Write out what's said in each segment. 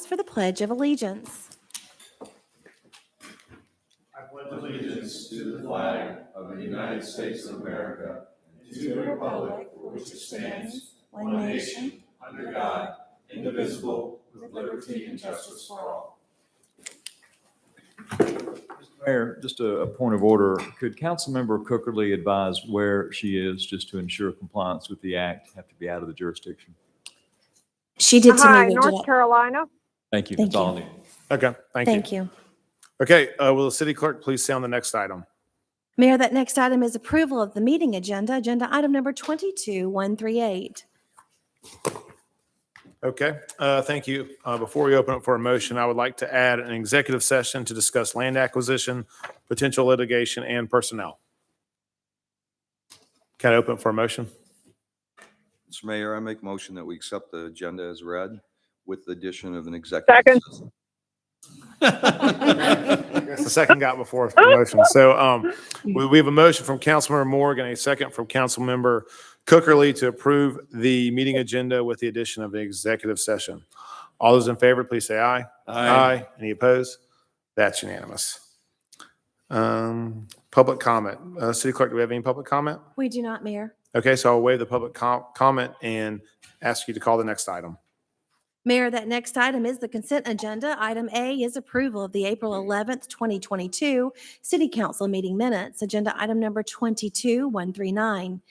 for the Pledge of Allegiance. I pledge allegiance to the flag of the United States of America and to the republic for which it stands, one nation, under God, indivisible, with liberty and justice for all. Mr. Mayor, just a point of order. Could Councilmember Cookerly advise where she is just to ensure compliance with the act? Have to be out of the jurisdiction. She did to Hi, me. North Carolina. Thank you. Thank That's all I you. need. Okay, Thank you. Okay, will the city clerk please say on the next item? Mayor, that next item is approval of the meeting agenda, agenda item number 22138. Okay, thank you. Before we open up for a motion, I would like to add an executive session to discuss land acquisition, potential litigation, and personnel. Can I open up for a motion? Mr. Mayor, I make motion that we accept the agenda as read with the addition of an executive Second. session. I guess the second got before the motion. So we have a motion from Councilmember Morgan, a second from Councilmember Cookerly to approve the meeting agenda with the addition of the executive session. All those in favor, please say aye. Aye. Any opposed? That's unanimous. Public comment. City Clerk, do we have any public comment? We do not, Mayor. Okay, so I'll waive the public comment and ask you to call the next item. Mayor, that next item is the consent agenda. Item A is approval of the April 11th, 2022 City Council meeting minutes, agenda item number 22139.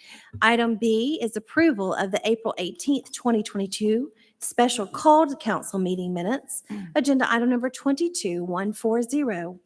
Item B is approval of the April 18th, 2022 special called council meeting minutes, agenda item number 22140.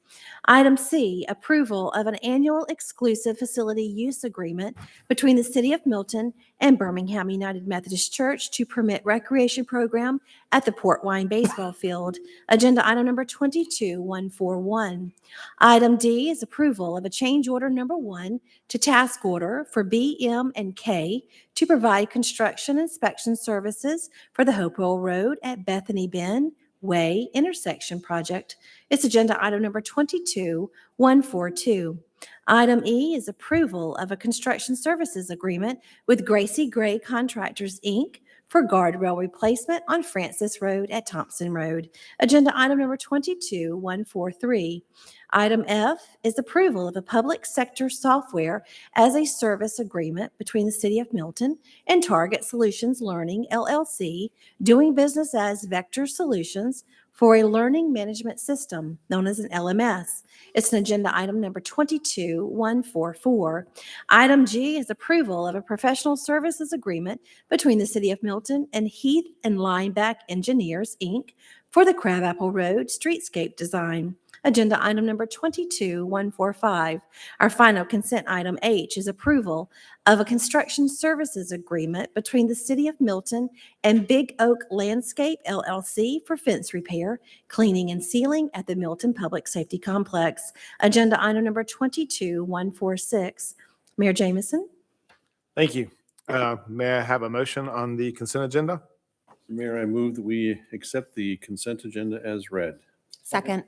Item C, approval of an annual exclusive facility use agreement between the City of Milton and Birmingham United Methodist Church to permit recreation program at the Port Wine Baseball Field, agenda item number 22141. Item D is approval of a change order number 1 to task order for BM&K to provide construction inspection services for the Hopewell Road at Bethany Bend Way intersection project. It's agenda item number 22142. Item E is approval of a construction services agreement with Gracie Gray Contractors, Inc. for guardrail replacement on Francis Road at Thompson Road. Agenda item number 22143. Item F is approval of a public sector software as a service agreement between the City of Milton and Target Solutions Learning, LLC, doing business as Vector Solutions for a learning management system known as an LMS. It's an agenda item number 22144. Item G is approval of a professional services agreement between the City of Milton and Heath and Lineback Engineers, Inc. for the Crabapple Road streetscape design. Agenda item number 22145. Our final consent item H is approval of a construction services agreement between the City of Milton and Big Oak Landscape LLC for fence repair, cleaning and sealing at the Milton Public Safety Complex. Agenda item number 22146. Mayor Jamison? Thank you. May I have a motion on the consent agenda? Mayor, I move that we accept the consent agenda as read. Second.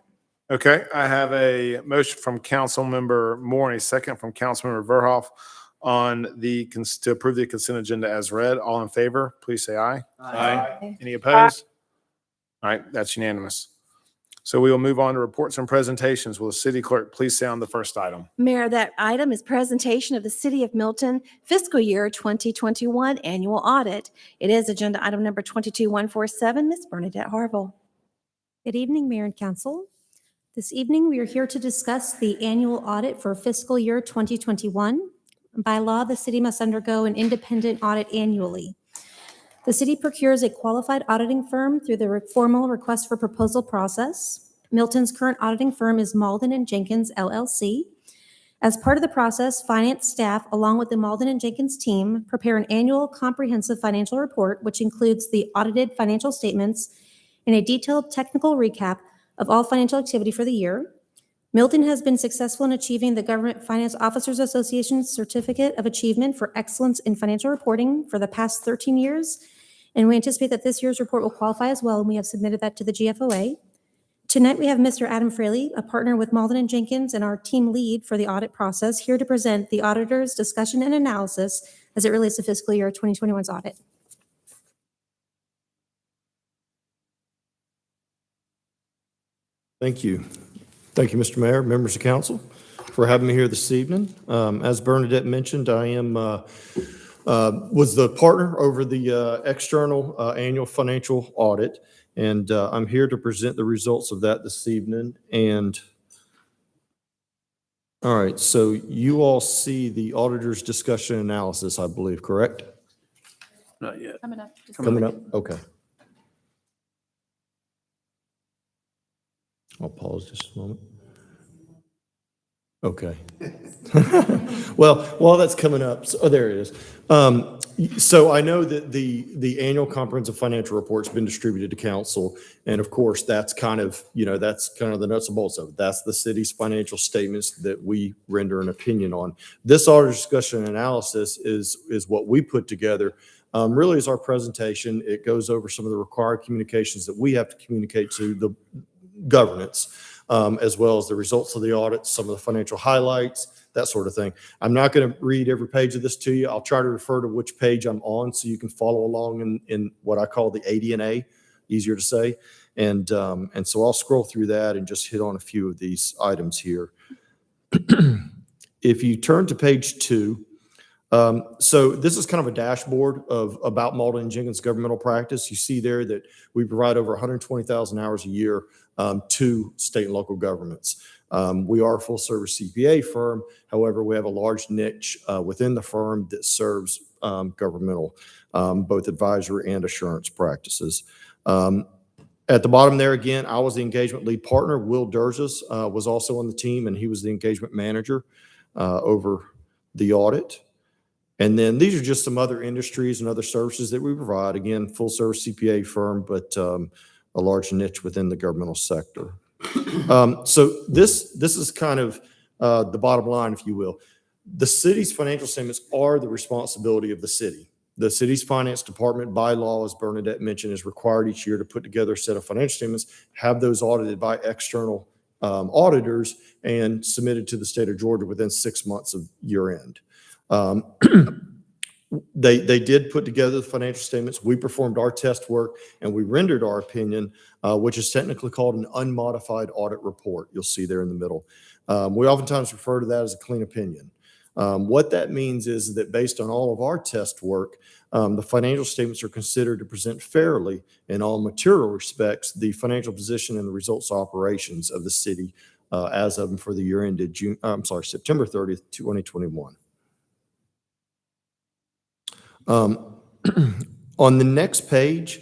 Okay, I have a motion from Councilmember Moore and a second from Councilmember Verhoff on to approve the consent agenda as read. All in favor, please say aye. Aye. Any opposed? All right, that's unanimous. So we will move on to reports and presentations. Will the city clerk please say on the first item? Mayor, that item is presentation of the City of Milton fiscal year 2021 annual audit. It is agenda item number 22147. Ms. Bernadette Harville. Good evening, Mayor and Council. This evening, we are here to discuss the annual audit for fiscal year 2021. By law, the city must undergo an independent audit annually. The city procures a qualified auditing firm through the formal request for proposal process. Milton's current auditing firm is Malden & Jenkins, LLC. As part of the process, finance staff, along with the Malden & Jenkins team, prepare an annual comprehensive financial report, which includes the audited financial statements and a detailed technical recap of all financial activity for the year. Milton has been successful in achieving the Government Finance Officers Association's Certificate of Achievement for Excellence in Financial Reporting for the past 13 years, and we anticipate that this year's report will qualify as well, and we have submitted that to the GFOA. Tonight, we have Mr. Adam Fraley, a partner with Malden & Jenkins and our team lead for the audit process, here to present the auditor's discussion and analysis as it relates to fiscal year 2021's audit. Thank you. Thank you, Mr. Mayor, members of council, for having me here this evening. As Bernadette mentioned, I am was the partner over the external annual financial audit, and I'm here to present the results of that this evening. And all right, so you all see the auditor's discussion analysis, I believe, correct? Not yet. Coming up? Okay. I'll pause just a moment. Okay. Well, while that's coming up, so, oh, there it is. So I know that the annual comprehensive financial report's been distributed to council. And of course, that's kind of, that's kind of the nuts and bolts of it. That's the city's financial statements that we render an opinion on. This auditor discussion analysis is what we put together. Really is our presentation. It goes over some of the required communications that we have to communicate to the governance, as well as the results of the audit, some of the financial highlights, that sort of thing. I'm not going to read every page of this to you. I'll try to refer to which page I'm on so you can follow along in what I call the AD&A, easier to say. And so I'll scroll through that and just hit on a few of these items here. If you turn to page 2, so this is kind of a dashboard about Malden and Jenkins governmental practice. You see there that we provide over 120,000 hours a year to state and local governments. We are a full service CPA firm. However, we have a large niche within the firm that serves governmental, both advisory and assurance practices. At the bottom there, again, I was the engagement lead partner. Will Durzis was also on the team, and he was the engagement manager over the audit. And then these are just some other industries and other services that we provide. Again, full service CPA firm, but a large niche within the governmental sector. So this is kind of the bottom line, if you will. The city's financial statements are the responsibility of the city. The city's finance department, by law, as Bernadette mentioned, is required each year to put together a set of financial statements, have those audited by external auditors, and submitted to the state of Georgia within 6 months of year end. They did put together the financial statements. We performed our test work and we rendered our opinion, which is technically called an unmodified audit report. You'll see there in the middle. We oftentimes refer to that as a clean opinion. What that means is that based on all of our test work, the financial statements are considered to present fairly in all material respects the financial position and the results operations of the city as of and for the year ended September 30th, 2021. On the next page,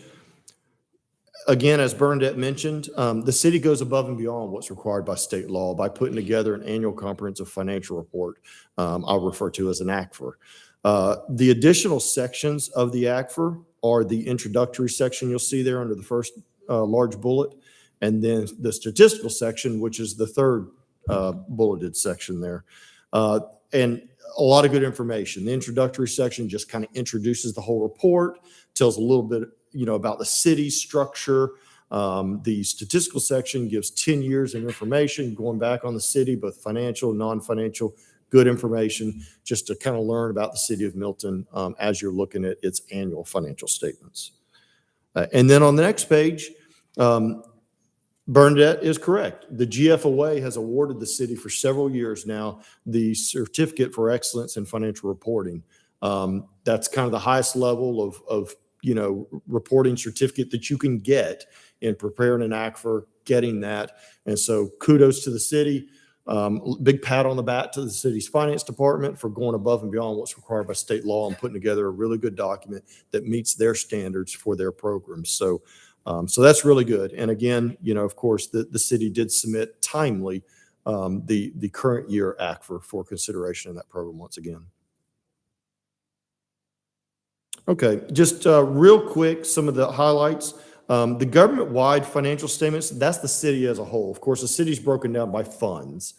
again, as Bernadette mentioned, the city goes above and beyond what's required by state law by putting together an annual comprehensive financial report, I'll refer to as an ACFR. The additional sections of the ACFR are the introductory section you'll see there under the first large bullet, and then the statistical section, which is the third bulleted section there. And a lot of good information. The introductory section just kind of introduces the whole report, tells a little bit, about the city's structure. The statistical section gives 10 years of information going back on the city, both financial, non-financial, good information, just to kind of learn about the city of Milton as you're looking at its annual financial statements. And then on the next page, Bernadette is correct. The GFOA has awarded the city for several years now the Certificate for Excellence in Financial Reporting. That's kind of the highest level of reporting certificate that you can get in preparing an ACFR, getting that. And so kudos to the city. Big pat on the back to the city's finance department for going above and beyond what's required by state law and putting together a really good document that meets their standards for their programs. So that's really good. And again, of course, the city did submit timely the current year ACFR for consideration in that program once again. Okay, just real quick, some of the highlights. The government-wide financial statements, that's the city as a whole. Of course, the city's broken down by funds.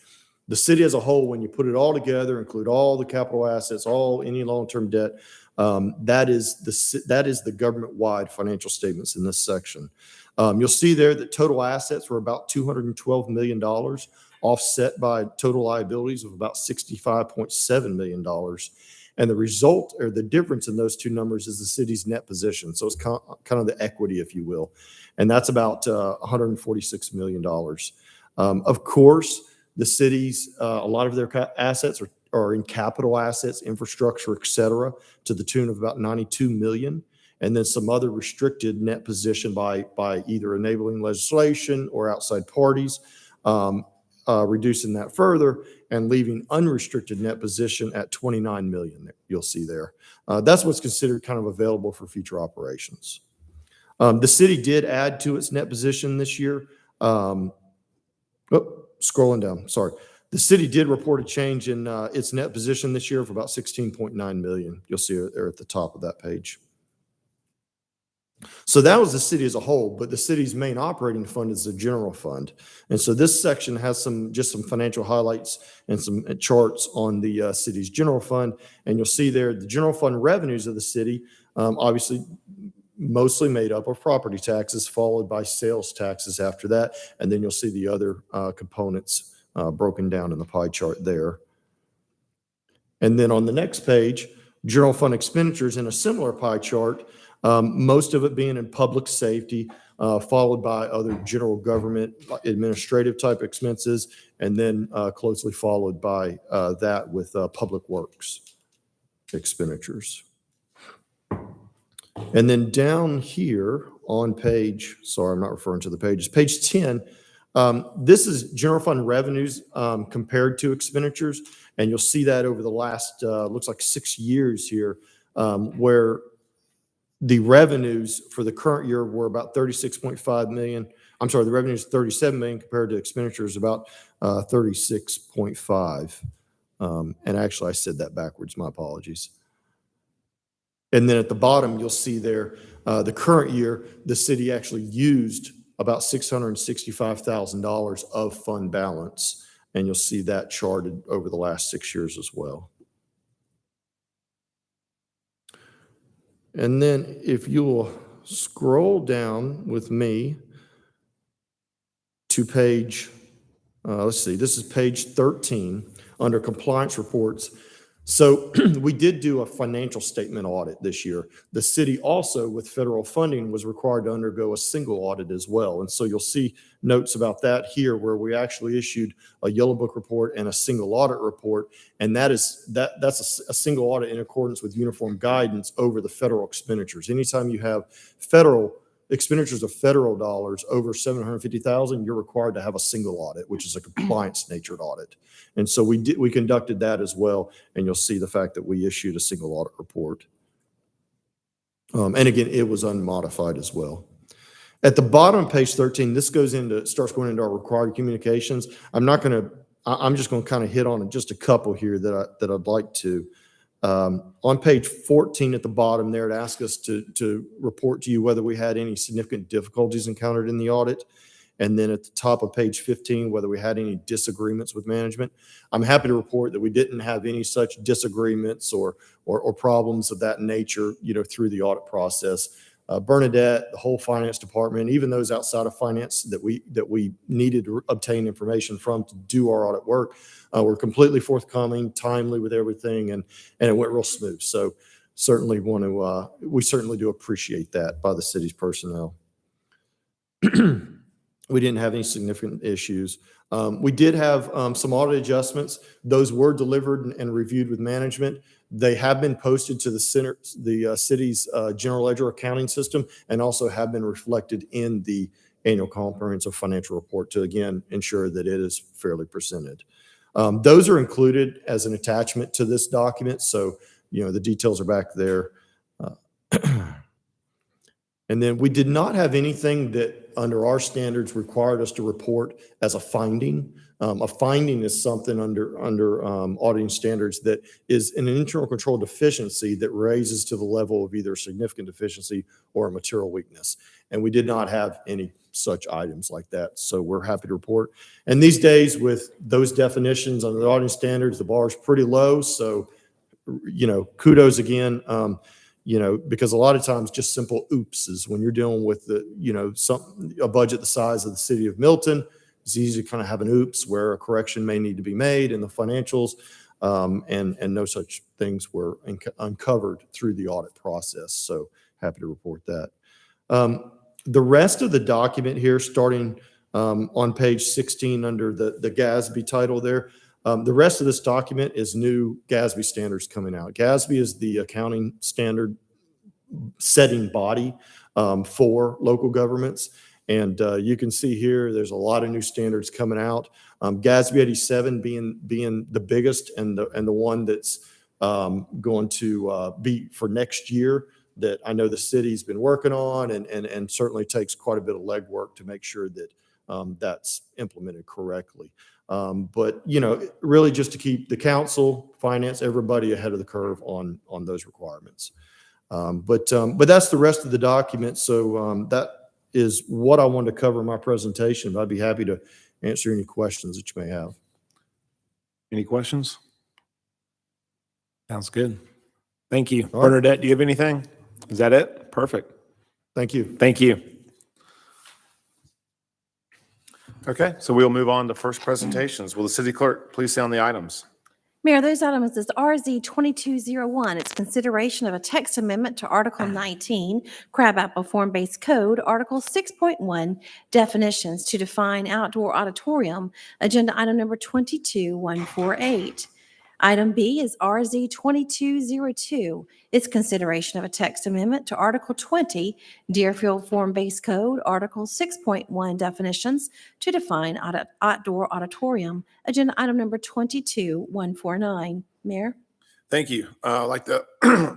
The city as a whole, when you put it all together, include all the capital assets, any long-term debt, that is the government-wide financial statements in this section. You'll see there that total assets were about $212 million, offset by total liabilities of about $65.7 million. And the result, or the difference in those two numbers, is the city's net position. So it's kind of the equity, if you will. and that's about $146 million. Of course, the cities, a lot of their assets are in capital assets, infrastructure, et cetera, to the tune of about 92 million. And then some other restricted net position by either enabling legislation or outside parties, reducing that further and leaving unrestricted net position at 29 million. You'll see there. That's what's considered kind of available for future operations. The city did add to its net position this year. Scrolling down, sorry. The city did report a change in its net position this year of about 16.9 million. You'll see it there at the top of that page. So that was the city as a whole, but the city's main operating fund is the general fund. And so this section has just some financial highlights and some charts on the city's general fund. And you'll see there the general fund revenues of the city, obviously mostly made up of property taxes, followed by sales taxes after that. And then you'll see the other components broken down in the pie chart there. And then on the next page, general fund expenditures in a similar pie chart, most of it being in public safety, followed by other general government administrative type expenses, and then closely followed by that with public works expenditures. And then down here on page, sorry, I'm not referring to the pages, page 10, this is general fund revenues compared to expenditures. And you'll see that over the last, looks like 6 years here, where the revenues for the current year were about 36.5 million. I'm sorry, the revenues 37 million compared to expenditures about 36.5. And actually I said that backwards, my apologies. And then at the bottom, you'll see there, the current year, the city actually used about $665,000 of fund balance. And you'll see that charted over the last 6 years as well. And then if you'll scroll down with me to page, let's see, this is page 13 under compliance reports. So we did do a financial statement audit this year. The city also, with federal funding, was required to undergo a single audit as well. And so you'll see notes about that here, where we actually issued a yellow book report and a single audit report. And that's a single audit in accordance with uniform guidance over the federal expenditures. Anytime you have federal expenditures of federal dollars over $750,000, you're required to have a single audit, which is a compliance natured audit. And so we conducted that as well. And you'll see the fact that we issued a single audit report. And again, it was unmodified as well. At the bottom of page 13, this starts going into our required communications. I'm just going to kind of hit on just a couple here that I'd like to. On page 14 at the bottom there, it asks us to report to you whether we had any significant difficulties encountered in the audit. And then at the top of page 15, whether we had any disagreements with management. I'm happy to report that we didn't have any such disagreements or problems of that nature, through the audit process. Bernadette, the whole finance department, even those outside of finance that we needed to obtain information from to do our audit work, were completely forthcoming, timely with everything, and it went real smooth. So certainly we certainly do appreciate that by the city's personnel. We didn't have any significant issues. We did have some audit adjustments. Those were delivered and reviewed with management. They have been posted to the city's general ledger accounting system, and also have been reflected in the annual comprehensive financial report to, again, ensure that it is fairly presented. Those are included as an attachment to this document. So, the details are back there. And then we did not have anything that under our standards required us to report as a finding. A finding is something under auditing standards that is an internal control deficiency that raises to the level of either a significant deficiency or a material weakness. And we did not have any such items like that. So we're happy to report. And these days, with those definitions under the auditing standards, the bar is pretty low. So, kudos again. Because a lot of times just simple oopses when you're dealing with a budget the size of the city of Milton, it's easy to kind of have an oops where a correction may need to be made in the financials, and no such things were uncovered through the audit process. So happy to report that. The rest of the document here, starting on page 16 under the GASB title there, the rest of this document is new GASB standards coming out. GASB is the accounting standard setting body for local governments. And you can see here, there's a lot of new standards coming out. GASB 87 being the biggest and the one that's going to be for next year that I know the city's been working on and certainly takes quite a bit of legwork to make sure that that's implemented correctly. But, really just to keep the council, finance, everybody ahead of the curve on those requirements. But that's the rest of the document. So that is what I wanted to cover in my presentation. I'd be happy to answer any questions that you may have. Any questions? Sounds good. Thank you. All right. Bernadette, do you have anything? Is that it? Perfect. Thank you. Thank you. Okay, so we'll move on to first presentations. Will the city clerk please sound the items? Mayor, those items is RZ 2201. It's consideration of a text amendment to Article 19, Crabapple Form-Based Code, Article 6.1, definitions to define outdoor auditorium, agenda item number 22148. Item B is RZ 2202. It's consideration of a text amendment to Article 20, Deerfield Form-Based Code, Article 6.1, definitions to define outdoor auditorium, agenda item number 22149. Mayor? Thank you. I'd like to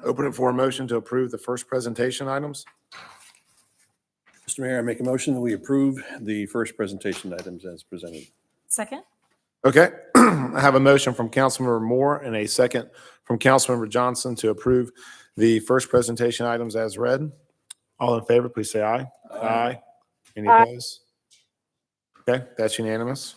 open it for a motion to approve the first presentation items. Mr. Mayor, I make a motion that we approve the first presentation items as presented. Second? Okay, I have a motion from Councilmember Moore and a second from Councilmember Johnson to approve the first presentation items as read. All in favor, please say aye. Aye. Any opposed? Okay, that's unanimous.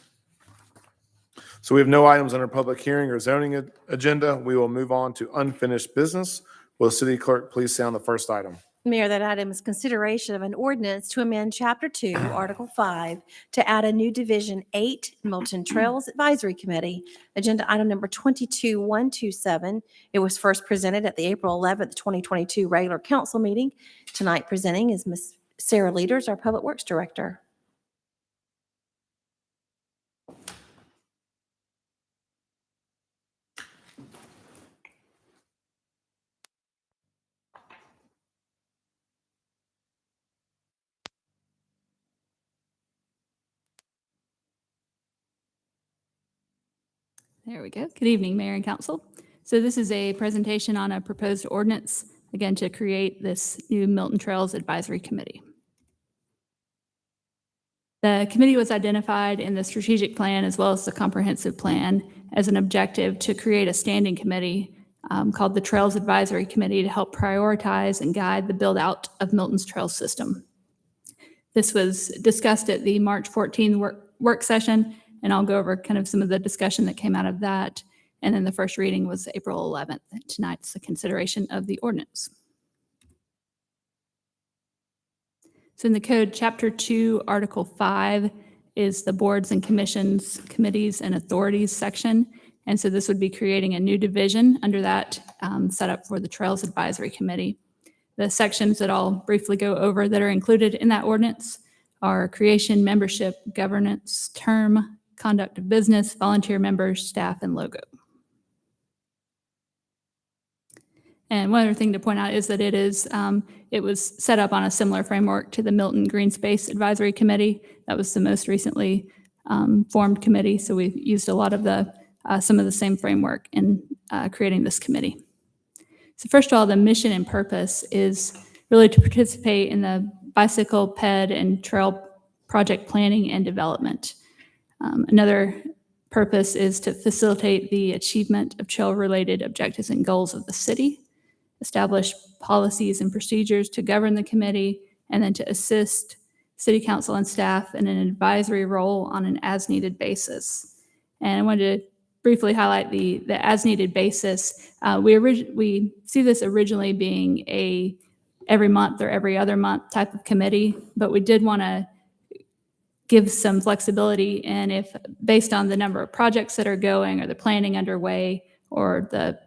So we have no items under public hearing or zoning agenda. We will move on to unfinished business. Will the city clerk please sound the first item? Mayor, that item is consideration of an ordinance to amend Chapter 2, Article 5, to add a new Division 8 Milton Trails Advisory Committee. Agenda item number 22127. It was first presented at the April 11th, 2022 regular council meeting. Tonight presenting is Ms. Sarah Leaders, our Public Works Director. There we go. Good evening, Mayor and Council. So this is a presentation on a proposed ordinance, again, to create this new Milton Trails Advisory Committee. The committee was identified in the strategic plan as well as the comprehensive plan as an objective to create a standing committee called the Trails Advisory Committee to help prioritize and guide the build out of Milton's trail system. This was discussed at the March 14th work session, and I'll go over kind of some of the discussion that came out of that. And then the first reading was April 11th. Tonight's the consideration of the ordinance. So in the code, Chapter 2, Article 5 is the boards and commissions, committees, and authorities section. And so this would be creating a new division under that set up for the Trails Advisory Committee. The sections that I'll briefly go over that are included in that ordinance are creation, membership, governance, term, conduct of business, volunteer members, staff, and logo. And one other thing to point out is that it was set up on a similar framework to the Milton Green Space Advisory Committee. That was the most recently formed committee. So we used a lot of some of the same framework in creating this committee. So first of all, the mission and purpose is really to participate in the bicycle, ped, and trail project planning and development. Another purpose is to facilitate the achievement of trail-related objectives and goals of the city, establish policies and procedures to govern the committee, and then to assist city council and staff in an advisory role on an as-needed basis. And I wanted to briefly highlight the as-needed basis. We see this originally being a every month or every other month type of committee, but we did want to give some flexibility, and if based on the number of projects that are going or the planning underway or the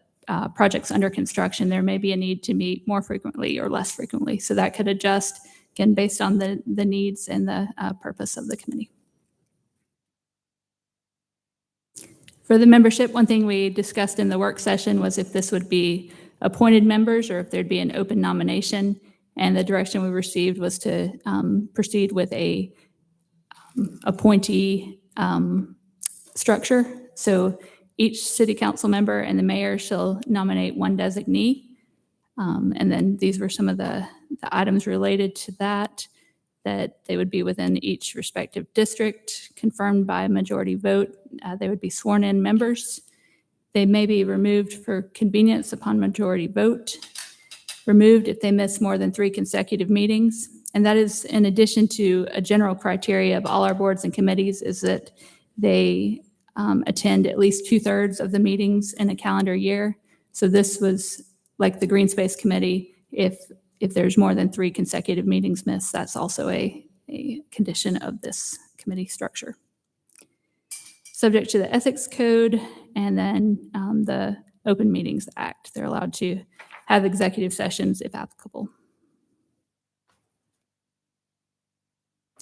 projects under construction, there may be a need to meet more frequently or less frequently. So that could adjust again, based on the needs and the purpose of the committee. For the membership, one thing we discussed in the work session was if this would be appointed members or if there'd be an open nomination. And the direction we received was to proceed with a appointee structure. So each city council member and the mayor shall nominate one designee. And then these were some of the items related to that they would be within each respective district, confirmed by a majority vote. They would be sworn in members. They may be removed for convenience upon majority vote, removed if they miss more than 3 consecutive meetings. And that is in addition to a general criteria of all our boards and committees is that they attend at least 2/3 of the meetings in a calendar year. So this was like the Green Space Committee. If there's more than 3 consecutive meetings missed, that's also a condition of this committee structure. Subject to the Ethics Code and then the Open Meetings Act. They're allowed to have executive sessions if applicable.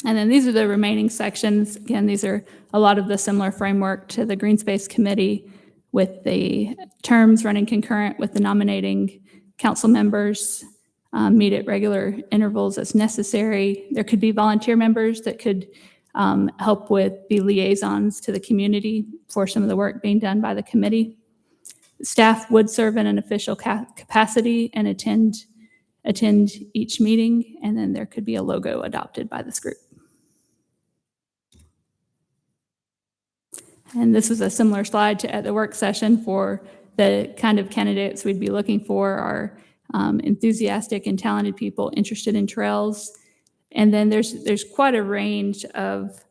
And then these are the remaining sections. Again, these are a lot of the similar framework to the Green Space Committee with the terms running concurrent with the nominating council members, meet at regular intervals as necessary. There could be volunteer members that could help be liaisons to the community for some of the work being done by the committee. Staff would serve in an official capacity and attend each meeting, and then there could be a logo adopted by this group. And this was a similar slide to at the work session for the kind of candidates we'd be looking for are enthusiastic and talented people interested in trails. And then there's quite a range of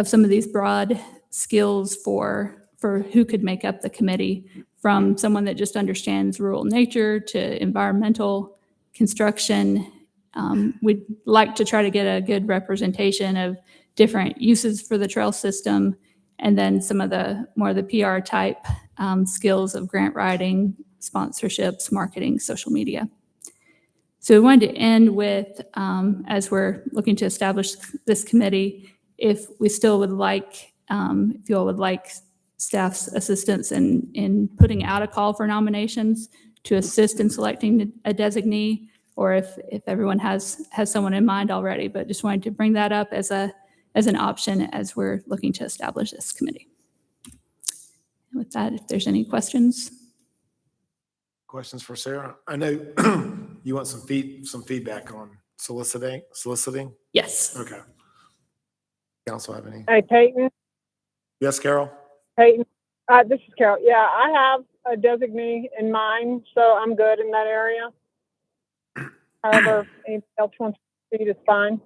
some of these broad skills for who could make up the committee, from someone that just understands rural nature to environmental construction. We'd like to try to get a good representation of different uses for the trail system, and then some of the more the PR type skills of grant writing, sponsorships, marketing, social media. So we wanted to end with, as we're looking to establish this committee, if we still would like, if you all would like staff's assistance in putting out a call for nominations to assist in selecting a designee, or if everyone has someone in mind already, but just wanted to bring that up as an option as we're looking to establish this committee. And with that, if there's any questions. Questions for Sarah? I know you want some feedback on soliciting? Yes. Okay. Council have any? Hey, Peyton. Yes, Carol? Peyton. This is Carol. Yeah, I have a designee in mind, so I'm good in that area. However, anything else wants to see is fine.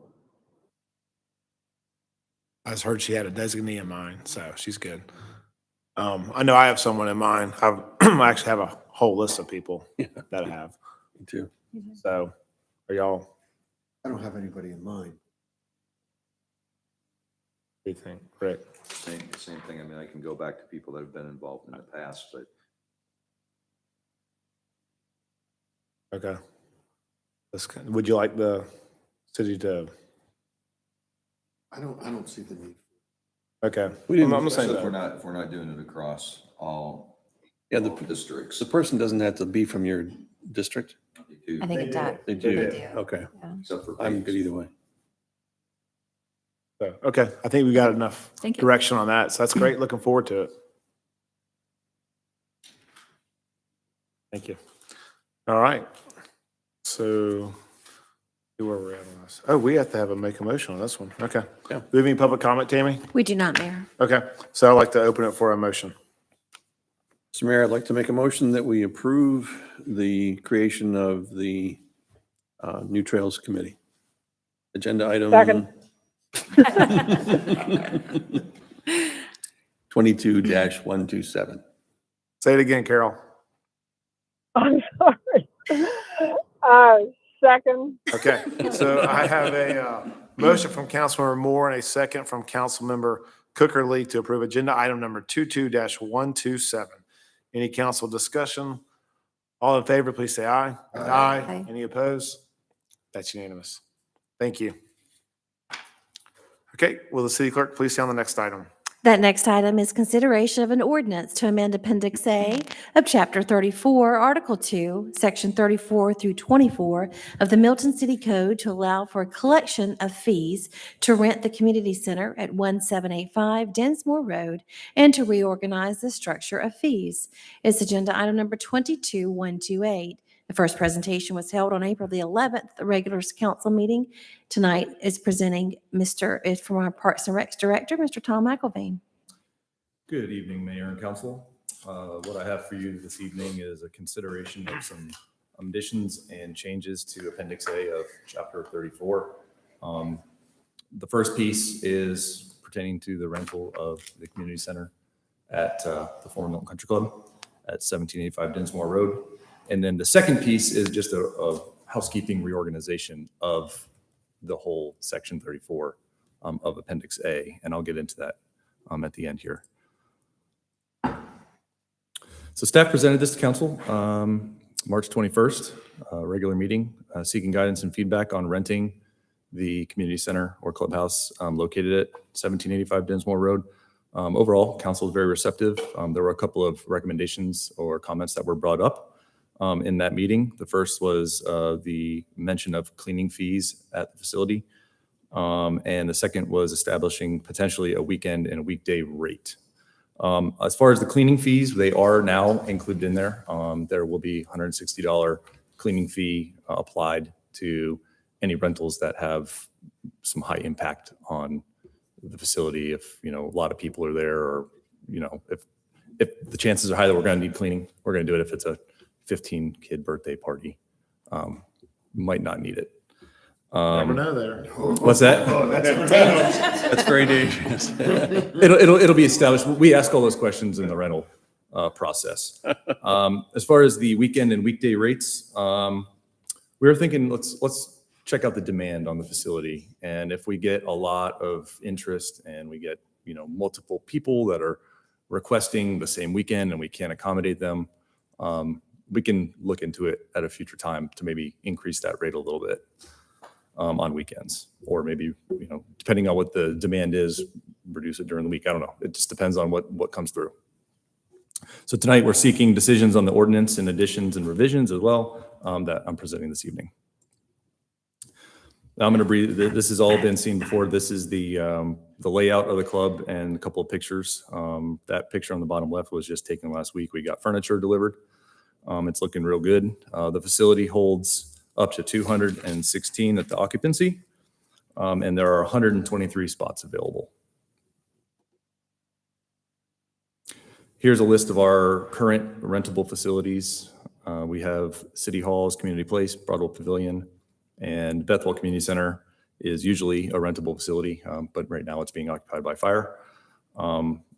I just heard she had a designee in mind, so she's good. I know I have someone in mind. I actually have a whole list of people that I have. Me too. So are y'all, I don't have anybody in mind. what do you think, Rick? Same thing. I mean, I can go back to people that have been involved in the past, but Okay. Would you like the city to, I don't see the need. okay. We didn't- I'm saying if we're that. not doing it across all Yeah, all districts. the person doesn't have to be from your district. They do, I think it does. They do. They do. Okay. except for I'm Peyton's. good either way. So, okay, I think we got enough Thank you. direction on that, so that's great. Looking forward to it. Thank you. All right. So, see where we're at on this. Oh, we have to make a motion on this one. Okay. Yeah. Do we have any public comment, Tammy? We do not, Mayor. Okay, so I'd like to open it for a motion. Mr. Mayor, I'd like to make a motion that we approve the creation of the New Trails Committee. Agenda item. Second. 22-127. Say it again, Carol. I'm sorry. Second. Okay, so I have a motion from Councilmember Moore and a second from Councilmember Cookerly to approve agenda item number 22-127. Any council discussion? All in favor, please say aye. Aye. Aye. Any opposed? That's unanimous. Thank you. Okay, will the city clerk please stay on the next item? That next item is consideration of an ordinance to amend Appendix A of Chapter 34, Article 2, Section 34 through 24 of the Milton City Code to allow for collection of fees to rent the community center at 1785 Densmore Road and to reorganize the structure of fees. It's agenda item number 22128. The first presentation was held on April the 11th, the regular council meeting. Tonight is presenting is from our Parks and Recs Director, Mr. Tom McElvain. Good evening, Mayor and Council. What I have for you this evening is a consideration of some additions and changes to Appendix A of Chapter 34. The first piece is pertaining to the rental of the community center at the former Milton Country Club at 1785 Dinsmore Road. And then the second piece is just a housekeeping reorganization of the whole Section 34 of Appendix A, and I'll get into that at the end here. So staff presented this to council March 21st, regular meeting, seeking guidance and feedback on renting the community center or clubhouse located at 1785 Dinsmore Road. Overall, council was very receptive. There were a couple of recommendations or comments that were brought up in that meeting. The first was the mention of cleaning fees at the facility. And the second was establishing potentially a weekend and a weekday rate. As far as the cleaning fees, they are now included in there. There will be $160 cleaning fee applied to any rentals that have some high impact on the facility. If, a lot of people are there, or, if the chances are high that we're going to need cleaning, we're going to do it. If it's a 15-kid birthday party, might not need it. Never know there. What's that? That's very dangerous. It'll be established. We ask all those questions in the rental process. As far as the weekend and weekday rates, we were thinking let's check out the demand on the facility, and if we get a lot of interest and we get multiple people that are requesting the same weekend and we can't accommodate them, we can look into it at a future time to maybe increase that rate a little bit on weekends, or maybe, depending on what the demand is, reduce it during the week. I don't know. It just depends on what comes through. So tonight we're seeking decisions on the ordinance and additions and revisions as well that I'm presenting this evening. Now I'm going to breathe. This has all been seen before. This is the layout of the club and a couple of pictures. That picture on the bottom left was just taken last week. We got furniture delivered. It's looking real good. The facility holds up to 216 at the occupancy, and there are 123 spots available. Here's a list of our current rentable facilities. We have City Hall's Community Place, Broadwell Pavilion, and Bethel Community Center is usually a rentable facility, but right now it's being occupied by fire.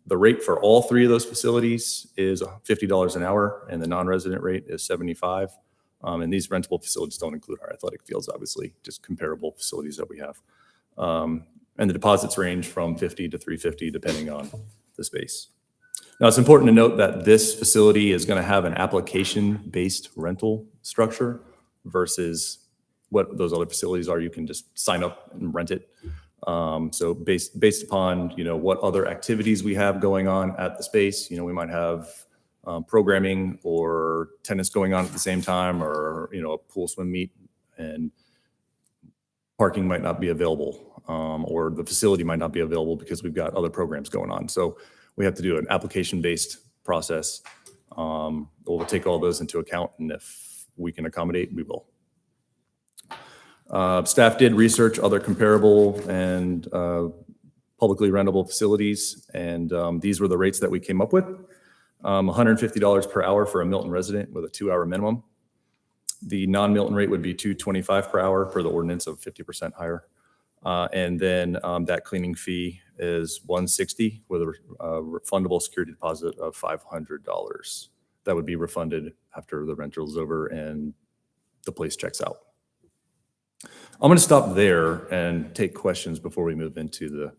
The rate for all three of those facilities is $50 an hour, and the non-resident rate is $75. And these rentable facilities don't include our athletic fields, obviously, just comparable facilities that we have. And the deposits range from $50 to $350, depending on the space. Now, it's important to note that this facility is going to have an application-based rental structure versus what those other facilities are. You can just sign up and rent it. So based upon, what other activities we have going on at the space, we might have programming or tennis going on at the same time, or, a pool swim meet, and parking might not be available, or the facility might not be available because we've got other programs going on. So we have to do an application-based process. We'll take all those into account, and if we can accommodate, we will. Staff did research other comparable and publicly rentable facilities, and these were the rates that we came up with. $150 per hour for a Milton resident with a 2-hour minimum. The non-Milton rate would be $225 per hour per the ordinance of 50% higher. And then that cleaning fee is $160 with a refundable security deposit of $500. That would be refunded after the rental is over and the place checks out. I'm going to stop there and take questions before we move into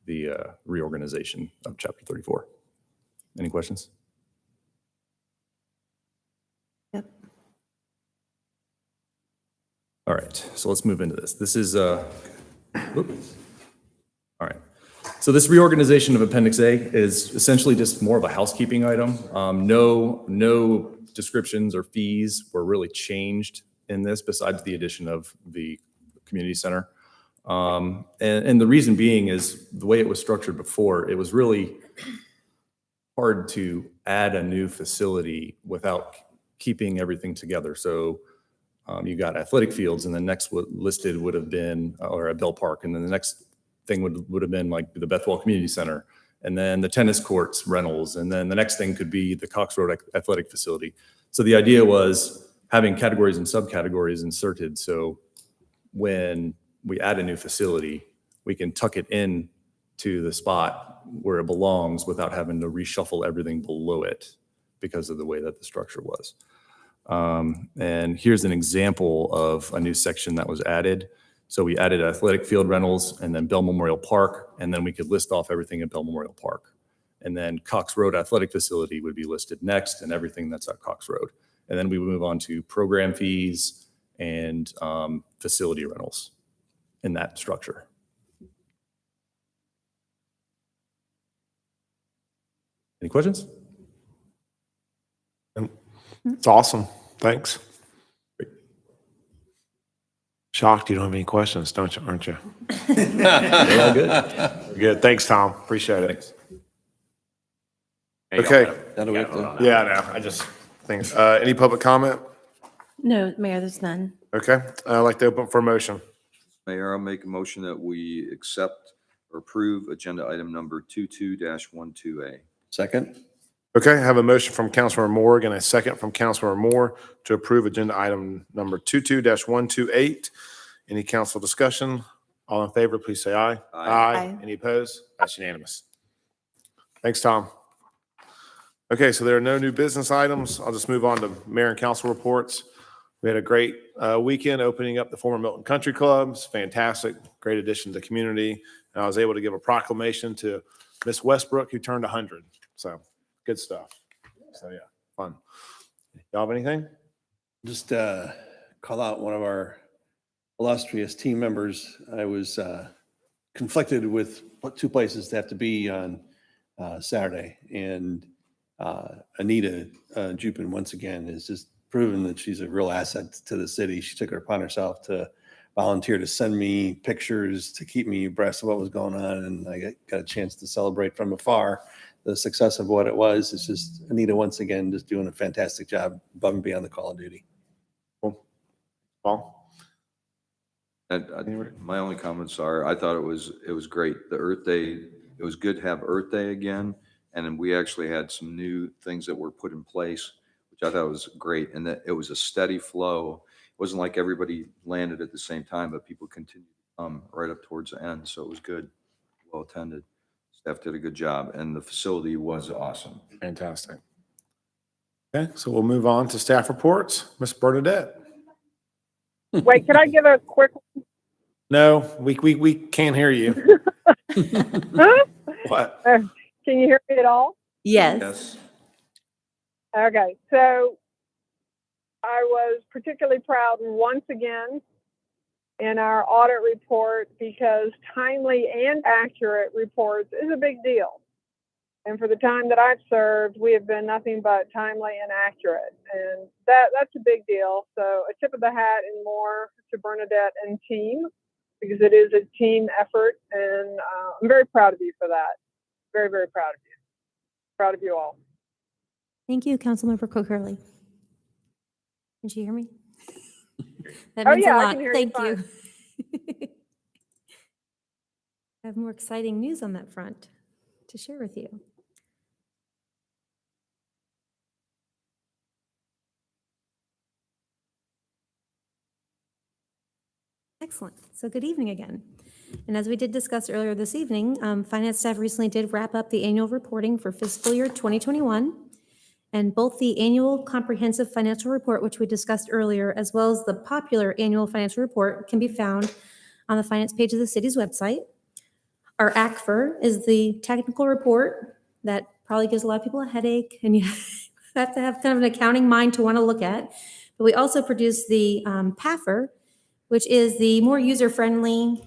the reorganization of Chapter 34. Any questions? Yep. All All right, so let's move into this. This is, all right. So this reorganization of Appendix A is essentially just more of a housekeeping item. No descriptions or fees were really changed in this besides the addition of the community center. And the reason being is the way it was structured before, it was really hard to add a new facility without keeping everything together. So you got athletic fields, and the next listed would have been, or a Bell Park, and then the next thing would have been like the Bethwell Community Center, and then the tennis courts rentals, and then the next thing could be the Cox Road Athletic Facility. So the idea was having categories and subcategories inserted. So when we add a new facility, we can tuck it in to the spot where it belongs without having to reshuffle everything below it because of the way that the structure was. And here's an example of a new section that was added. So we added athletic field rentals and then Bell Memorial Park, and then we could list off everything at Bell Memorial Park. And then Cox Road Athletic Facility would be listed next, and everything that's at Cox Road. And then we would move on to program fees and facility rentals in that structure. Any questions? It's awesome. Thanks. Shocked you don't have any questions, aren't you? They're all good. Good. Thanks, Tom. Appreciate it. Thanks. Okay. Now do we have to- Yeah, I know. I just think, any public comment? No, Mayor, there's none. Okay. I'd like to open for a motion. Mayor, I'll make a motion that we accept or approve agenda item number 22-12A. Second? Okay, I have a motion from Councilmember Morgan and a second from Councilmember Moore to approve agenda item number 22-128. Any council discussion? All in favor, please say aye. Aye. Any opposed? That's unanimous. Thanks, Tom. Okay, so there are no new business items. I'll just move on to mayor and council reports. We had a great weekend opening up the former Milton Country Clubs. Fantastic, great addition to the community. And I was able to give a proclamation to Miss Westbrook, who turned 100. So good stuff. So yeah, fun. Y'all have anything? Just call out one of our illustrious team members. I was conflicted with what two places to have to be on Saturday. And Anita Jupin, once again, has just proven that she's a real asset to the city. She took it upon herself to volunteer to send me pictures to keep me abreast of what was going on. And I got a chance to celebrate from afar the success of what it was. It's just Anita, once again, just doing a fantastic job above and beyond the call of duty. Cool. Paul? My only comments are, I thought it was great. The Earth Day, it was good to have Earth Day again. And then we actually had some new things that were put in place, which I thought was great. And that it was a steady flow. It wasn't like everybody landed at the same time, but people continued to come right up towards the end. So it was good, well attended. Staff did a good job, and the facility was awesome. Fantastic. Okay, so we'll move on to staff reports. Miss Bernadette? Wait, could I give a quick? No, we can't hear you. Huh? What? Can you hear me at all? Yes. Yes. Okay, so I was particularly proud once again in our audit report because timely and accurate reports is a big deal. And for the time that I've served, we have been nothing but timely and accurate. And that's a big deal. So a tip of the hat and more to Bernadette and team, because it is a team effort. And I'm very proud of you for that. Very, very proud of you. Proud of you all. Thank you, Councilmember Cook-Hurley. Did you hear me? That Oh, means yeah, a I lot. can hear you Thank fine. you. I have more exciting news on that front to share with you. Excellent. So good evening again. And as we did discuss earlier this evening, finance staff recently did wrap up the annual reporting for fiscal year 2021. And both the annual comprehensive financial report, which we discussed earlier, as well as the popular annual financial report can be found on the finance page of the city's website. Our ACFR is the technical report that probably gives a lot of people a headache, and you have to have kind of an accounting mind to want to look at. But we also produce the PAFR, which is the more user-friendly,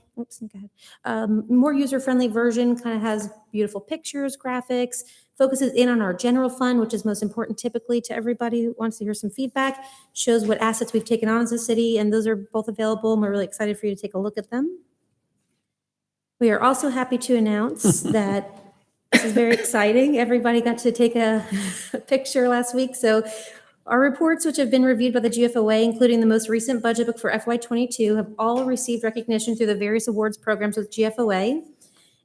more user-friendly version, kind of has beautiful pictures, graphics, focuses in on our general fund, which is most important typically to everybody who wants to hear some feedback, shows what assets we've taken on as a city, and those are both available, and we're really excited for you to take a look at them. We are also happy to announce that this is very exciting. Everybody got to take a picture last week. So our reports, which have been reviewed by the GFOA, including the most recent budget book for FY22, have all received recognition through the various awards programs with GFOA.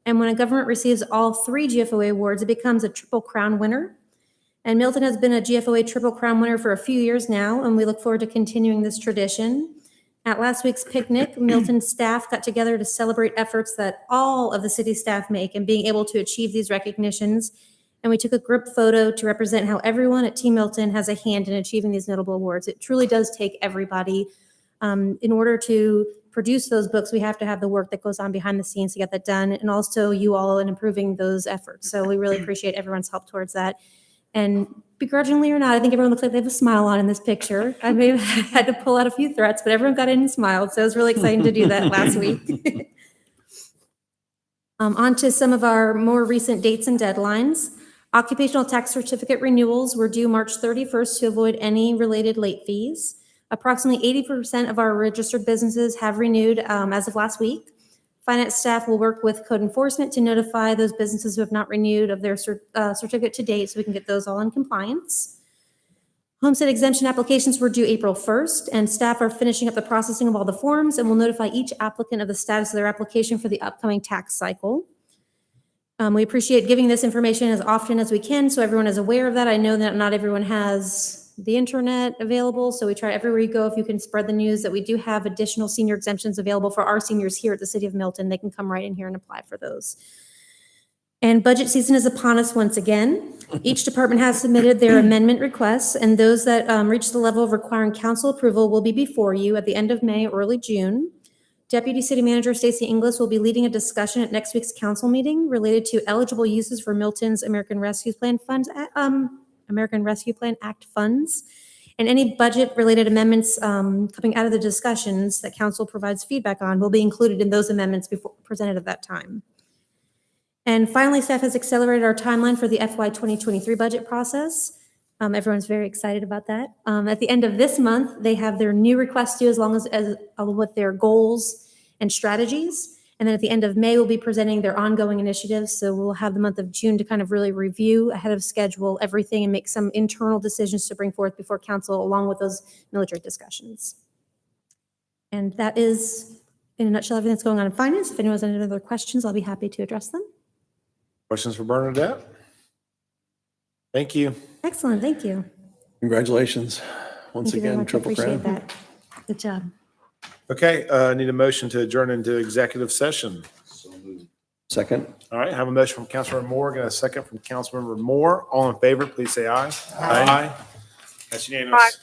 And when a government receives all 3 GFOA awards, it becomes a Triple Crown winner. And Milton has been a GFOA Triple Crown winner for a few years now, and we look forward to continuing this tradition. At last week's picnic, Milton staff got together to celebrate efforts that all of the city staff make in being able to achieve these recognitions. And we took a group photo to represent how everyone at Team Milton has a hand in achieving these notable awards. It truly does take everybody. In order to produce those books, we have to have the work that goes on behind the scenes to get that done, and also you all in improving those efforts. So we really appreciate everyone's help towards that. And begrudgingly or not, I think everyone looks like they have a smile on in this picture. I may have had to pull out a few threats, but everyone got in and smiled, so it was really exciting to do that last week. On to some of our more recent dates and deadlines. Occupational tax certificate renewals were due March 31st to avoid any related late fees. Approximately 80% of our registered businesses have renewed as of last week. Finance staff will work with code enforcement to notify those businesses who have not renewed of their certificate to date so we can get those all in compliance. Homestead exemption applications were due April 1st, and staff are finishing up the processing of all the forms and will notify each applicant of the status of their application for the upcoming tax cycle. We appreciate giving this information as often as we can so everyone is aware of that. I know that not everyone has the internet available, so we try everywhere you go, if you can spread the news that we do have additional senior exemptions available for our seniors here at the City of Milton. They can come right in here and apply for those. And budget season is upon us once again. Each department has submitted their amendment requests, and those that reach the level of requiring council approval will be before you at the end of May, early June. Deputy City Manager Stacey Inglis will be leading a discussion at next week's council meeting related to eligible uses for Milton's American Rescue Plan funds, American Rescue Plan Act funds, and any budget-related amendments coming out of the discussions that council provides feedback on will be included in those amendments before presented at that time. And finally, staff has accelerated our timeline for the FY 2023 budget process. Everyone's very excited about that. At the end of this month, they have their new requests due as long as with their goals and strategies. And then at the end of May, we'll be presenting their ongoing initiatives. So we'll have the month of June to kind of really review ahead of schedule everything and make some internal decisions to bring forth before council along with those military discussions. And that is, in a nutshell, everything that's going on in finance. If anyone has any other questions, I'll be happy to address them. Questions for Bernadette? Thank you. Excellent, thank you. Congratulations. Once Thank you very again, much. I Triple appreciate Crown. that. Good job. Okay, I need a motion to adjourn into executive session. Second. All right, I have a motion from Councilmember Moore, and a second from Councilmember Moore. All in favor, please say aye. Aye. That's unanimous.